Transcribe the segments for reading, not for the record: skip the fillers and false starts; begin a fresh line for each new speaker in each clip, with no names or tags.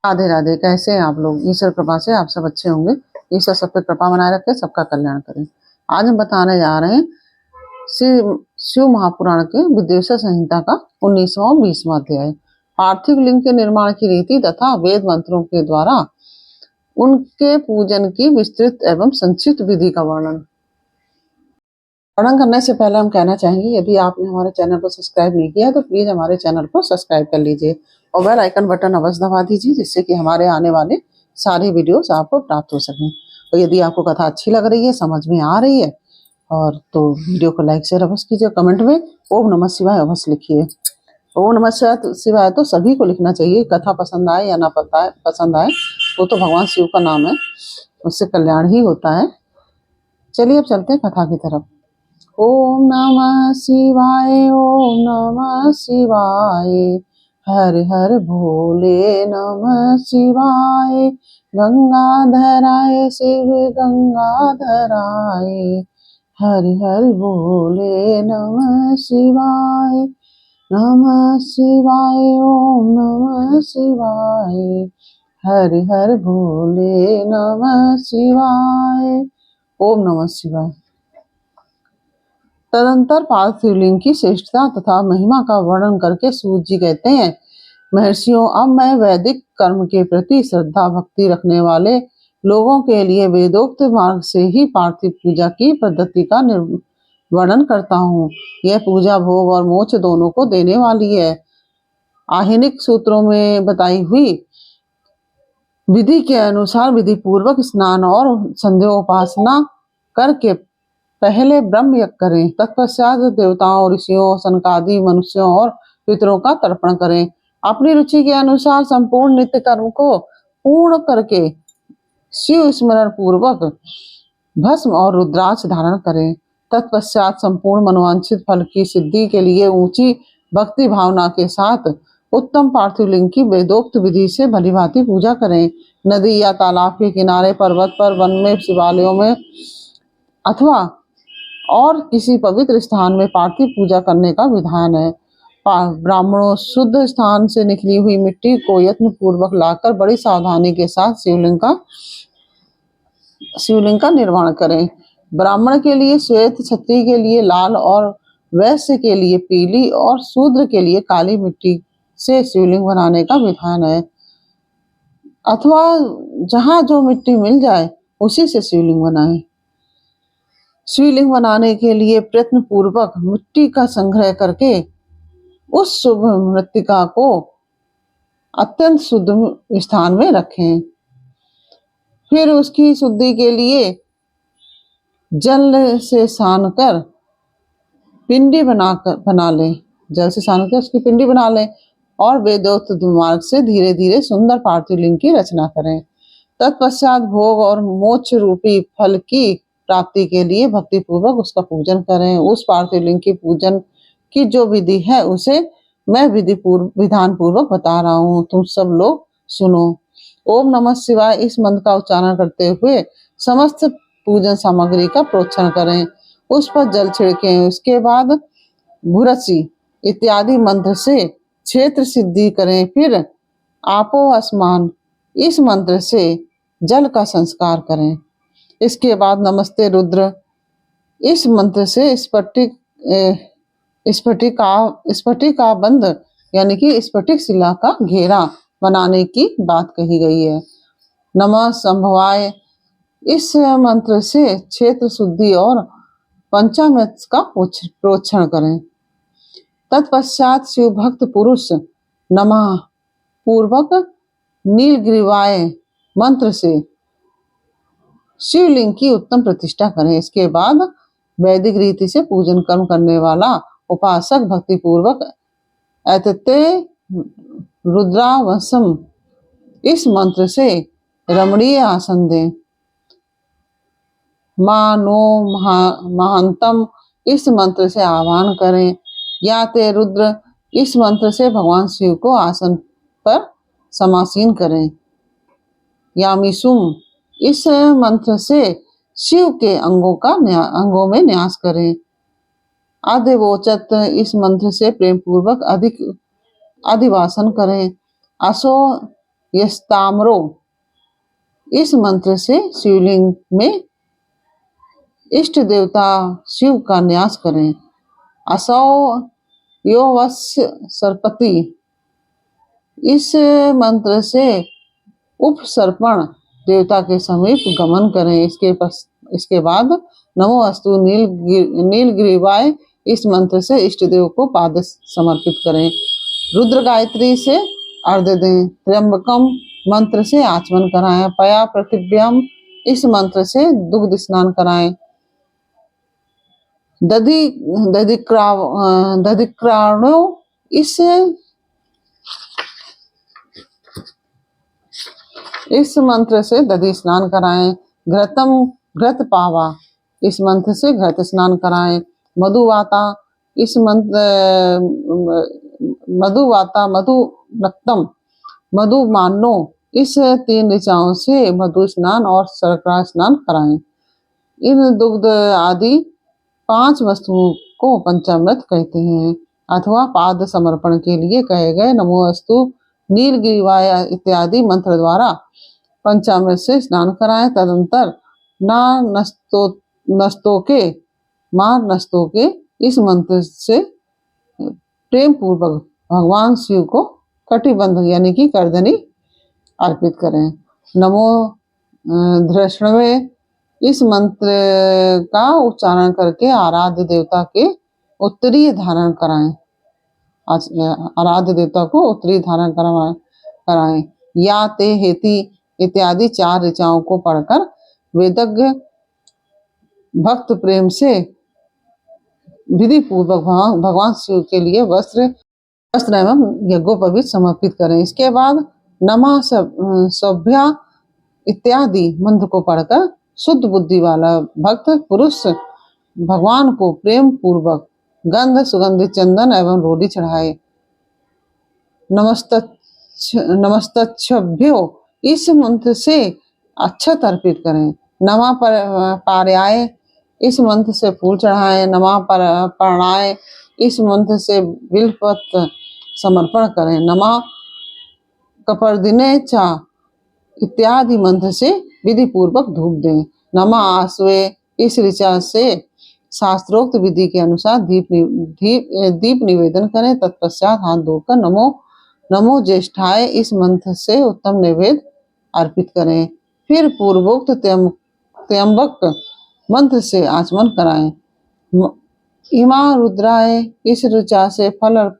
राधे राधे। कैसे हैं आप लोग? ईश्वर कृपा से आप सब अच्छे होंगे। ईश्वर सब पे कृपा बनाए रखे, सबका कल्याण करें। आज हम बताने जा रहे हैं शिव शिव महापुराण के विद्वेषण संहिता का 19वां 20वां अध्याय, पार्थिव लिंग के निर्माण की रीति तथा वेद मंत्रों के द्वारा उनके पूजन की विस्तृत एवं संक्षिप्त विधि का वर्णन करने से पहले हम कहना चाहेंगे, यदि आपने हमारे चैनल को सब्सक्राइब नहीं किया तो प्लीज हमारे चैनल को सब्सक्राइब कर लीजिए और बेल आइकन बटन अवश्य दबा दीजिए, जिससे कि हमारे आने वाले सारी वीडियोस आपको प्राप्त हो सकें। और यदि आपको कथा अच्छी लग रही है, समझ में आ रही है, और तो वीडियो को लाइक शेयर अवश्य कीजिए। कमेंट में ओम नमः शिवाय अवश्य लिखिए। ओम नमः शिवाय तो सभी को लिखना चाहिए, कथा पसंद आए या ना पसंद आए, वो तो भगवान शिव का नाम है, उससे कल्याण ही होता है। चलिए अब चलते हैं कथा की तरफ। ओम नमः शिवाय, ओम नमः शिवाय, हर हर भोले नमः शिवाय, गंगाधराय शिव गंगाधराय, हर हर भोले नमः शिवाय, नमः शिवाय, ओम नमः शिवाय, हर हर भोले नमः शिवाय, ओम नमः शिवाय। तदंतर पार्थिव लिंग की श्रेष्ठता तथा महिमा का वर्णन करके सूत जी कहते हैं, महर्षियों, अब मैं वैदिक कर्म के प्रति श्रद्धा भक्ति रखने वाले लोगों के लिए वेदोक्त मार्ग से ही पार्थिव पूजा की पद्धति का वर्णन करता हूँ। यह पूजा भोग और मोक्ष दोनों को देने वाली है। आहिनिक सूत्रों में बताई हुई विधि के अनुसार विधि पूर्वक स्नान और संध्योपासना करके पहले ब्रह्म यज्ञ करें, तत्पश्चात देवताओं, ऋषियों, सनकादि मनुष्यों और पितरों का तर्पण करें। अपनी रुचि के अनुसार संपूर्ण नित्य कर्म को पूर्ण करके शिव स्मरण पूर्वक भस्म और रुद्राक्ष धारण करें। तत्पश्चात संपूर्ण मनोवांछित फल की सिद्धि के लिए ऊंची भक्ति भावना के साथ उत्तम पार्थिव लिंग की वेदोक्त विधि से भलीभांति पूजा करें। नदी या तालाब के किनारे, पर्वत पर, वन में, शिवालयों में अथवा और किसी पवित्र स्थान में पार्थिव पूजा करने का विधान है। ब्राह्मणों शुद्ध स्थान से निकली हुई मिट्टी को यत्न पूर्वक लाकर बड़ी सावधानी के साथ शिवलिंग का निर्माण करें। ब्राह्मण के लिए श्वेत, क्षत्रिय के लिए लाल और वैश्य के लिए पीली और शूद्र के लिए काली मिट्टी से शिवलिंग बनाने का विधान है, अथवा जहाँ जो मिट्टी मिल जाए उसी से शिवलिंग बनाएं। शिवलिंग बनाने के लिए प्रयत्न पूर्वक मिट्टी का संग्रह करके उस शुभ मृत्तिका को अत्यंत शुद्ध स्थान में रखें। फिर उसकी शुद्धि के लिए जल से सान कर पिंडी बना लें। जल से सान कर उसकी पिंडी बना लें और वेदोक्त मार्ग से धीरे धीरे सुंदर पार्थिव लिंग की रचना करें। तत्पश्चात भोग और मोक्ष रूपी फल की प्राप्ति के लिए भक्ति पूर्वक उसका पूजन करें। उस पार्थिव लिंग की पूजन की जो विधि है उसे मैं विधान पूर्वक बता रहा हूँ, तुम सब लोग सुनो। ओम नमः शिवाय इस मंत्र का उच्चारण करते हुए समस्त पूजन सामग्री का प्रोक्षण करें, उस पर जल छिड़कें। उसके बाद भूरसी इत्यादि मंत्र से क्षेत्र सिद्धि करें। फिर आपो अस्मान इस मंत्र से जल का संस्कार करें। इसके बाद नमस्ते रुद्र इस मंत्र से स्फटिका बंद यानी कि स्फटिक शिला का घेरा बनाने की बात कही गई है। नमः संभवाय इस मंत्र से क्षेत्र शुद्धि और पंचामृत का प्रोक्षण करें। तत्पश्चात शिव भक्त पुरुष नमः पूर्वक नीलग्रीवाय मंत्र से शिवलिंग की उत्तम प्रतिष्ठा करें। इसके बाद वैदिक रीति से पूजन कर्म करने वाला उपासक भक्ति पूर्वक एतते रुद्रावसम इस मंत्र से रमणीय आसन दें। मानो महांतम इस मंत्र से आह्वान करें। या ते रुद्र इस मंत्र से भगवान शिव को आसन पर समासीन करें। यामिसुम इस मंत्र से शिव के अंगों में न्यास करें। आदिवोचत इस मंत्र से प्रेम पूर्वक अधिवासन करें। असो यस्ताम्रो। इस मंत्र से शिवलिंग में इष्ट देवता शिव का न्यास करें। असौ यो वस्य सरपति। इस मंत्र से उपसर्पण देवता के समीप गमन करें। इसके बाद नमो अस्तु नीलगिरीवाय इस मंत्र से इष्ट देव को पाद समर्पित करें। रुद्र गायत्री से अर्घ्य दें। त्र्यंबकम मंत्र से आचमन कराएं। पया पृथिव्यम इस मंत्र से दुग्ध स्नान कराएं। दधिक्राणो इस मंत्र से दधि स्नान कराएं। घृतम घृत पावा इस मंत्र से घृत स्नान कराएं। मधुवाता इस मंत्र मधुवाता मधु नक्तम मधु मानो इस 3 ऋचाओं से मधु स्नान और शर्करा स्नान कराएं। इन दुग्ध आदि 5 वस्तुओं को पंचामृत कहते हैं अथवा पाद समर्पण के लिए कहे गए नमो अस्तु नीलगिरिवाय इत्यादि मंत्र द्वारा पंचामृत से स्नान कराएं। तदंतर नस्तोके इस मंत्र से प्रेम पूर्वक भगवान शिव को कटिबंध यानी कि करदनी अर्पित करें। नमो धृष्णवे इस मंत्र का उच्चारण करके आराध्य देवता के उत्तरीय धारण कराएं। आराध्य देवता को उत्तरीय धारण कराएं। या ते हेति इत्यादि 4 ऋचाओं को पढ़कर वेदज्ञ भक्त प्रेम से विधि पूर्वक भगवान शिव के लिए वस्त्र एवं यज्ञोपवीत समर्पित करें। इसके बाद नमः सभ्या इत्यादि मंत्र को पढ़कर शुद्ध बुद्धि वाला भक्त पुरुष भगवान को प्रेम पूर्वक गंध सुगंधित चंदन एवं रोली चढ़ाए। नमस्तच्छभ्यो इस मंत्र से अक्षत अर्पित करें। नमः पार्याय इस मंत्र से फूल चढ़ाएं। नमः पर्णाय इस मंत्र से बिल्वपत्र समर्पण करें। नमः कपर्दिने च इत्यादि मंत्र से विधि पूर्वक धूप दें। नमः आस्वे इस ऋचा से शास्त्रोक्त विधि के अनुसार दीप निवेदन करें। तत्पश्चात हाथ धोकर नमो ज्येष्ठाय इस मंत्र से उत्तम नैवेद्य अर्पित करें। फिर पूर्वोक्त त्र्यंबक मंत्र से आचमन कराएं। इमा रुद्राय इस ऋचा से फल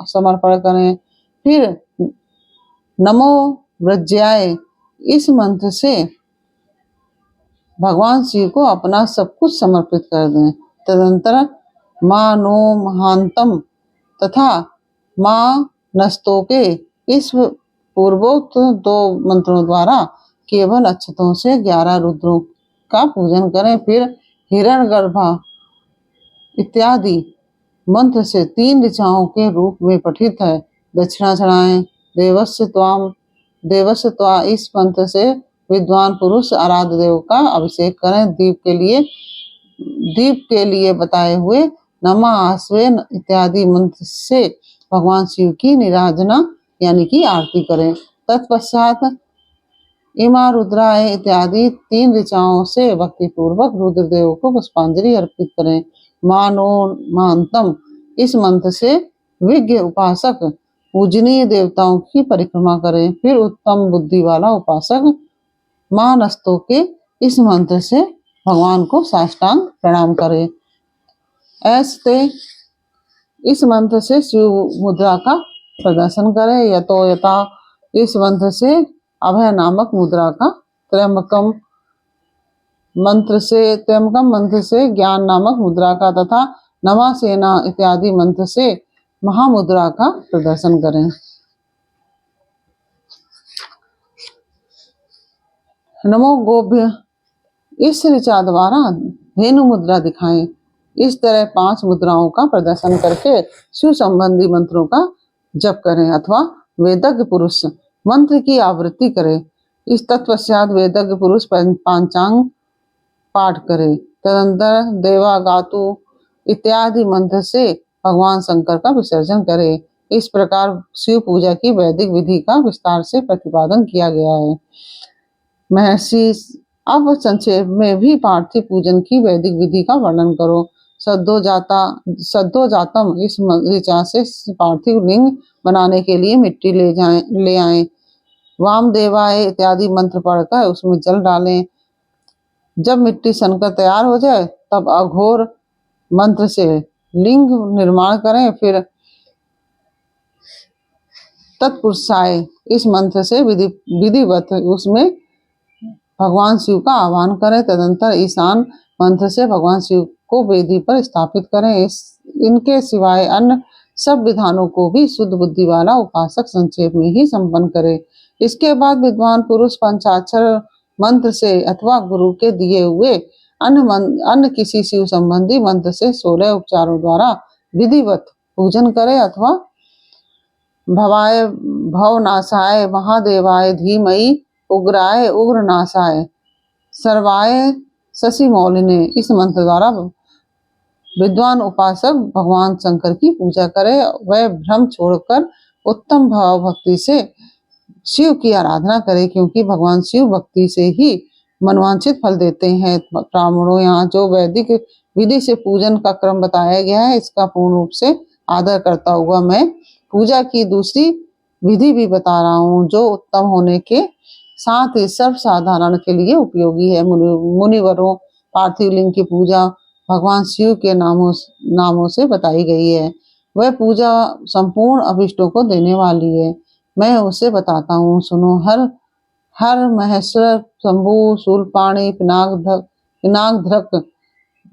समर्पण करें। फिर नमो व्रज्याय इस मंत्र से भगवान शिव को अपना सब कुछ समर्पित कर दें। तदंतर मां नो महांतम तथा मां नस्तोके इस पूर्वोक्त 2 मंत्रों द्वारा केवल अक्षतों से 11 रुद्रों का पूजन करें। फिर हिरण्यगर्भा इत्यादि मंत्र से 3 ऋचाओं के रूप में पठित है दक्षिणा चढ़ाएं। देवस्य त्वा इस मंत्र से विद्वान पुरुष आराध्य देव का अभिषेक करें। दीप के लिए बताए हुए नमः आस्वेन इत्यादि मंत्र से भगवान शिव की निराजना यानी कि आरती करें। तत्पश्चात इमा रुद्राय इत्यादि 3 ऋचाओं से भक्ति पूर्वक रुद्रदेव को पुष्पांजलि अर्पित करें। मानो महांतम इस मंत्र से विज्ञ उपासक पूजनीय देवताओं की परिक्रमा करें। फिर उत्तम बुद्धि वाला उपासक मानस्तों के इस मंत्र से भगवान को साष्टांग प्रणाम करे। ऐसे इस मंत्र से शिव मुद्रा का प्रदर्शन करें। यतो यथा इस मंत्र से अभय नामक मुद्रा का, त्र्यंबकम मंत्र से ज्ञान नामक मुद्रा का तथा नमा सेना इत्यादि मंत्र से महामुद्रा का प्रदर्शन करें। नमो गोभ्य इस ऋचा द्वारा धेनु मुद्रा दिखाएं। इस तरह 5 मुद्राओं का प्रदर्शन करके शिव संबंधी मंत्रों का जप करें अथवा वेदज्ञ पुरुष मंत्र की आवृत्ति करें। इस तत्पश्चात वेदज्ञ पुरुष पांचांग पाठ करे। तदंतर देवा गातु इत्यादि मंत्र से भगवान शंकर का विसर्जन करे। इस प्रकार शिव पूजा की वैदिक विधि का विस्तार से प्रतिपादन किया गया है। महर्षि अब संक्षेप में भी पार्थिव पूजन की वैदिक विधि का वर्णन करो। सद्योजातम इस ऋचा से पार्थिव लिंग बनाने के लिए मिट्टी ले आए। वामदेवाय इत्यादि मंत्र पढ़कर उसमें जल डालें। जब मिट्टी सनकर तैयार हो जाए तब अघोर मंत्र से लिंग निर्माण करें। फिर तत्पुरुषाय इस मंत्र से विधिवत उसमें भगवान शिव का आह्वान करें। तदंतर ईशान मंत्र से भगवान शिव को वेदी पर स्थापित करें। इनके सिवाय अन्य सब विधानों को भी शुद्ध बुद्धि वाला उपासक संक्षेप में ही संपन्न करे। इसके बाद विद्वान पुरुष पंचाक्षर मंत्र से अथवा गुरु के दिए हुए अन्य किसी शिव संबंधी मंत्र से 16 उपचारों द्वारा विधिवत पूजन करे अथवा भवाय भवनाशाय महादेवाय धीमहि उग्राय उग्रनाशाय सर्वाय शशि मौलिने इस मंत्र द्वारा विद्वान उपासक भगवान शंकर की पूजा करे। वह भ्रम छोड़कर उत्तम भाव भक्ति से शिव की आराधना करे, क्योंकि भगवान शिव भक्ति से ही मनवांछित फल देते हैं। ब्राह्मणों, यहाँ जो वैदिक विधि से पूजन का क्रम बताया गया है इसका पूर्ण रूप से आदर करता हुआ मैं पूजा की दूसरी विधि भी बता रहा हूँ, जो उत्तम होने के साथ ही सर्व साधारण के लिए उपयोगी है। मुनिवरों, पार्थिव लिंग की पूजा भगवान शिव के नामों से बताई गई है। वह पूजा संपूर्ण अभिष्टों को देने वाली है। मैं उसे बताता हूँ, सुनो। हर महेश्वर, शंभु, शूलपाणि, पिनाकधृक,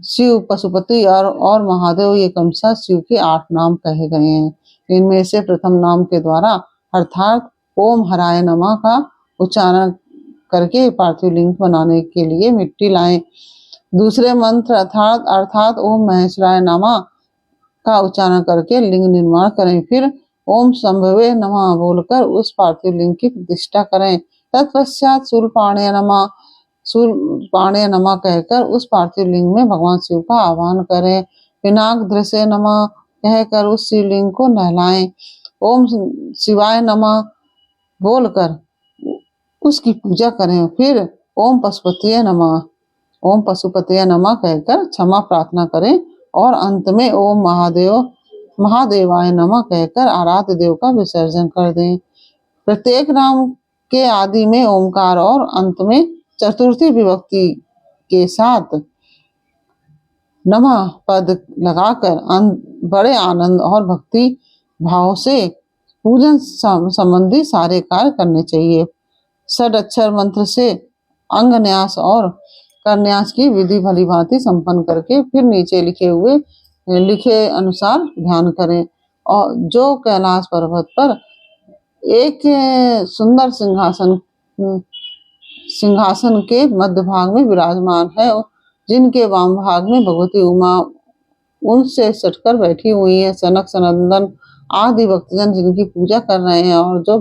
शिव, पशुपति और महादेव, ये क्रमशः शिव के 8 नाम कहे गए हैं। इनमें से प्रथम नाम के द्वारा अर्थात ओम हराय नमः का उच्चारण करके पार्थिव लिंग बनाने के लिए मिट्टी लाएं। दूसरे मंत्र अर्थात ओम महेश्वराय नमः का उच्चारण करके लिंग निर्माण करें। फिर ओम संभवे नमः बोलकर उस पार्थिव लिंग की प्रतिष्ठा करें। तत्पश्चात शूलपाणय नमः कहकर उस पार्थिव लिंग में भगवान शिव का आह्वान करें। पिनाकधृसे नमः कहकर उस शिवलिंग को नहलाएं। ओम शिवाय नमः बोलकर उसकी पूजा करें। फिर ओम पशुपतये नमः कहकर क्षमा प्रार्थना करें और अंत में ओम महादेवाय नमः कहकर आराध्य देव का विसर्जन कर दें। प्रत्येक नाम के आदि में ओमकार और अंत में चतुर्थी विभक्ति के साथ नमः पद लगाकर बड़े आनंद और भक्ति भाव से पूजन संबंधी सारे कार्य करने चाहिए। षड मंत्र से अंगन्यास और करन्यास की विधि भली भांति संपन्न करके फिर नीचे लिखे अनुसार ध्यान करें। और जो कैलाश पर्वत पर एक सुंदर सिंहासन के मध्य भाग में विराजमान है, जिनके वाम भाग में भगवती उमा उनसे सटकर बैठी हुई है। सनक सनंदन आदि भक्तजन जिनकी पूजा कर रहे हैं और जो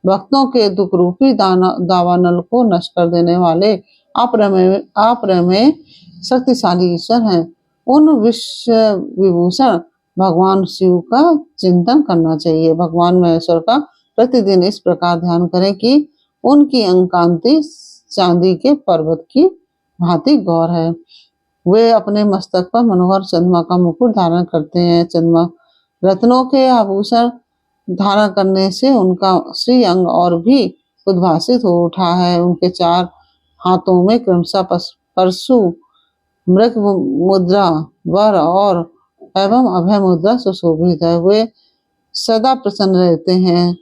भक्तों के दुख रूपी दावानल को नष्ट कर देने वाले अप्रमेय शक्तिशाली ईश्वर हैं, उन विश्व विभूषण भगवान शिव का चिंतन करना चाहिए। भगवान महेश्वर का प्रतिदिन इस प्रकार ध्यान करें कि उनकी अंकांति चांदी के पर्वत की भांति गौर है। वे अपने मस्तक पर मनोहर चंद्रमा का मुकुट धारण करते हैं। चंद्रमा रत्नों के आभूषण धारण करने से उनका श्री अंग और भी उद्भासित हो उठा है। उनके 4 हाथों में क्रमशः परशु, मृग मुद्रा, वर और एवं अभय मुद्रा सुशोभित है। वे सदा प्रसन्न रहते हैं,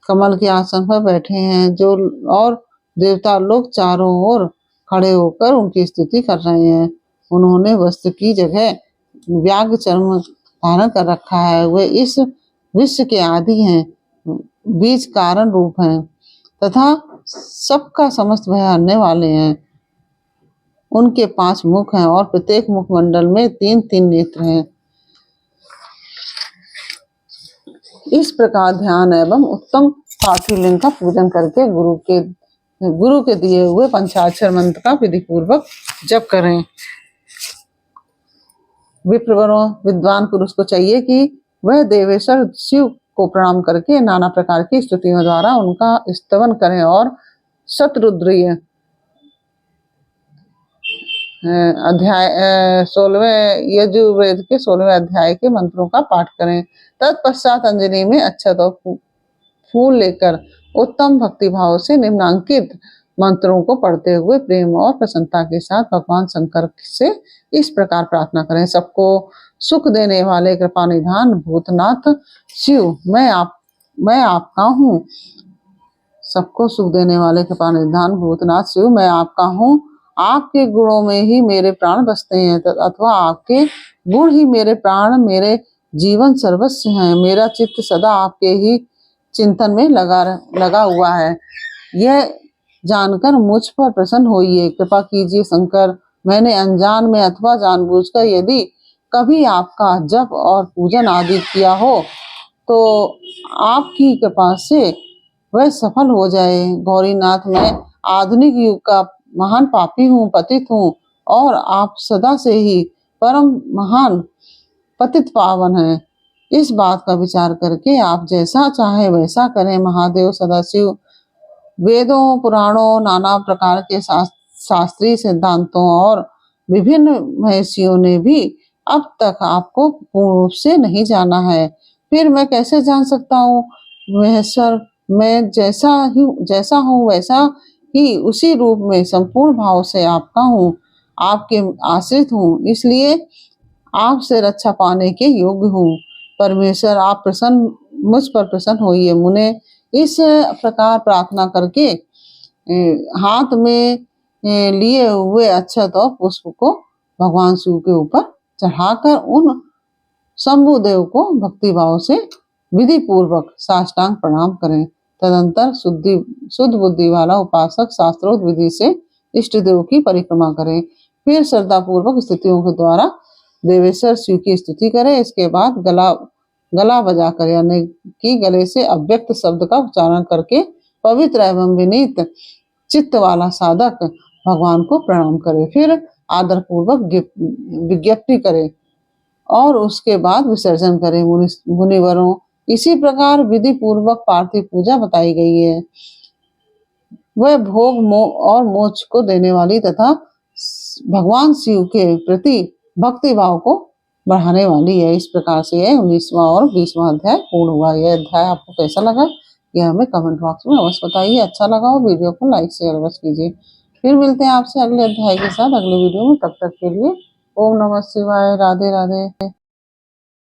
कमल के आसन पर बैठे हैं, जो और देवता लोग चारों ओर खड़े होकर उनकी स्तुति कर रहे हैं। उन्होंने वस्त्र की जगह व्याघ्र चर्म धारण कर रखा है। वे इस विश्व के आदि हैं, बीज कारण रूप हैं तथा सबका समस्त भय हरने वाले हैं। उनके 5 मुख हैं और प्रत्येक मुखमंडल में 3-3 नेत्र हैं। इस प्रकार ध्यान एवं उत्तम पार्थिव लिंग का पूजन करके गुरु के दिए हुए पंचाक्षर मंत्र का विधि पूर्वक जप करें। विप्रवरों, विद्वान पुरुष को चाहिए कि वह देवेश्वर शिव को प्रणाम करके नाना प्रकार की स्तुतियों द्वारा उनका स्तवन करें और शतरुद्रीय अध्याय 16वें यजुर्वेद के 16वें अध्याय के मंत्रों का पाठ करें। तत्पश्चात अंजलि में अक्षत और फूल लेकर उत्तम भक्ति भाव से निम्नांकित मंत्रों को पढ़ते हुए प्रेम और प्रसन्नता के साथ भगवान शंकर से इस प्रकार प्रार्थना करें। सबको सुख देने वाले कृपा निधान भूतनाथ शिव, मैं आपका हूँ। सबको सुख देने वाले कृपा निधान भूतनाथ शिव, मैं आपका हूँ। आपके गुणों में ही मेरे प्राण बसते हैं अथवा आपके गुण ही मेरे प्राण, मेरे जीवन सर्वस्व हैं। मेरा चित्त सदा आपके ही चिंतन में लगा हुआ है। यह जानकर मुझ पर प्रसन्न होइए, कृपा कीजिए शंकर। मैंने अनजान में अथवा जानबूझकर यदि कभी आपका जप और पूजन आदि किया हो तो आपकी कृपा से वह सफल हो जाए। गौरीनाथ, मैं आधुनिक युग का महान पापी हूँ, पतित हूँ, और आप सदा से ही परम महान पतित पावन है। इस बात का विचार करके आप जैसा चाहे वैसा करें। महादेव सदाशिव वेदों, पुराणों, नाना प्रकार के शास्त्रीय सिद्धांतों और विभिन्न महर्षियों ने भी अब तक आपको पूर्ण रूप से नहीं जाना है, फिर मैं कैसे जान सकता हूँ? महेश्वर, मैं जैसा हूँ वैसा ही उसी रूप में संपूर्ण भाव से आपका हूँ, आपके आश्रित हूँ, इसलिए आपसे रक्षा पाने के योग्य हूँ। परमेश्वर, आप मुझ पर प्रसन्न होइए। मुने इस प्रकार प्रार्थना करके हाथ में लिए हुए अक्षत और पुष्प को भगवान शिव के ऊपर चढ़ाकर उन शंभुदेव को भक्ति भाव से विधि पूर्वक साष्टांग प्रणाम करें। तदंतर शुद्ध बुद्धि वाला उपासक शास्त्रोक्त विधि से इष्ट देव की परिक्रमा करे। फिर श्रद्धा पूर्वक स्थितियों के द्वारा देवेश्वर शिव की स्तुति करे। इसके बाद गला बजाकर यानी कि गले से अव्यक्त शब्द का उच्चारण करके पवित्र एवं विनीत चित्त वाला साधक भगवान को प्रणाम करे। फिर आदर पूर्वक विज्ञप्ति करे और उसके बाद विसर्जन करे। मुनिवरों, इसी प्रकार विधि पूर्वक पार्थिव पूजा बताई गई है। वह भोग और मोक्ष को देने वाली तथा भगवान शिव के प्रति भक्ति भाव को बढ़ाने वाली है। इस प्रकार से यह 19वां और 20वां अध्याय पूर्ण हुआ। यह अध्याय आपको कैसा लगा यह हमें कमेंट बॉक्स में अवश्य बताइए। अच्छा लगा हो वीडियो को लाइक शेयर अवश्य कीजिए। फिर मिलते हैं आपसे अगले अध्याय के साथ अगले वीडियो में। तब तक के लिए ओम नमः शिवाय। राधे राधे।